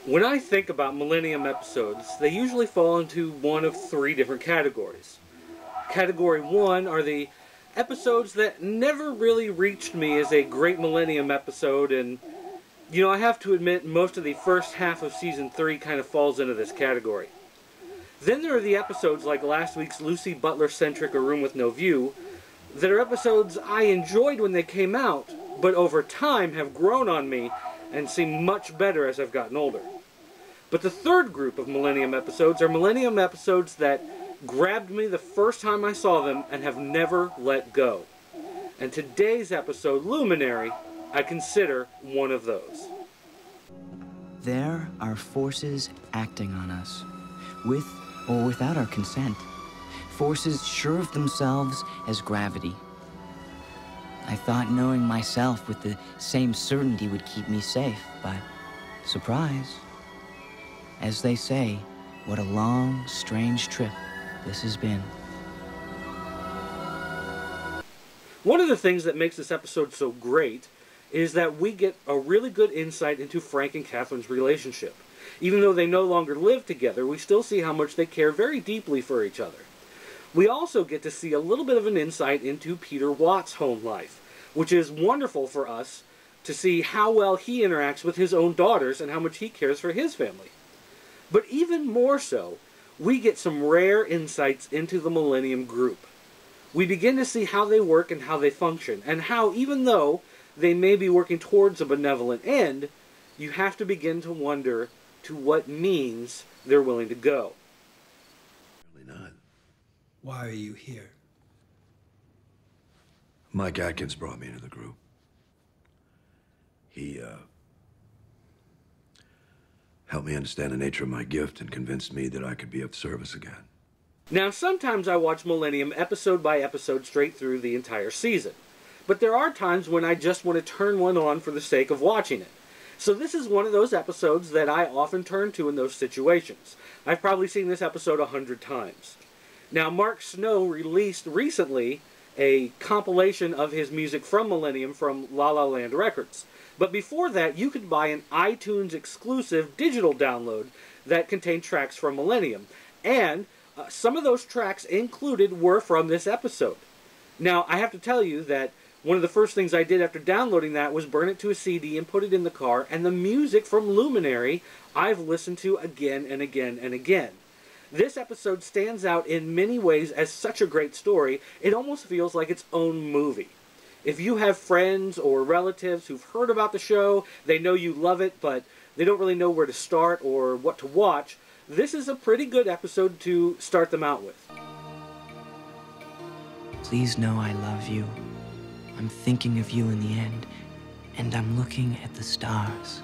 When I think about Millennium episodes, they usually fall into one of three different categories. Category 1 are the episodes that never really reached me as a great Millennium episode, and I have to admit most of the first half of Season 3 kind of falls into this category. Then there are the episodes like last week's Lucy Butler-centric A Room with No View, that are episodes I enjoyed when they came out, but over time have grown on me and seem much better as I've gotten older. But the third group of Millennium episodes are Millennium episodes that grabbed me the first time I saw them and have never let go. And today's episode, Luminary, I consider one of those. There are forces acting on us, with or without our consent. Forces sure of themselves as gravity. I thought knowing myself with the same certainty would keep me safe, but surprise. As they say, what a long, strange trip this has been. One of the things that makes this episode so great is that we get a really good insight into Frank and Catherine's relationship. Even though they no longer live together, we still see how much they care very deeply for each other. We also get to see a little bit of an insight into Peter Watt's home life, which is wonderful for us to see how well he interacts with his own daughters and how much he cares for his family. But even more so, we get some rare insights into the Millennium group. We begin to see how they work and how they function, and how, even though they may be working towards a benevolent end, you have to begin to wonder to what means they're willing to go. Really not. Why are you here? Mike Atkins brought me into the group. He, helped me understand the nature of my gift and convinced me that I could be of service again. Now, sometimes I watch Millennium episode by episode straight through the entire season. But there are times when I just want to turn one on for the sake of watching it. So this is one of those episodes that I often turn to in those situations. I've probably seen this episode 100 times. Now, Mark Snow released recently a compilation of his music from Millennium from La La Land Records. But before that, you could buy an iTunes exclusive digital download that contained tracks from Millennium. And some of those tracks included were from this episode. Now, I have to tell you that one of the first things I did after downloading that was burn it to a CD and put it in the car, and the music from Luminary I've listened to again and again and again. This episode stands out in many ways as such a great story, it almost feels like its own movie. If you have friends or relatives who've heard about the show, they know you love it, but they don't really know where to start or what to watch, this is a pretty good episode to start them out with. Please know I love you. I'm thinking of you in the end, and I'm looking at the stars.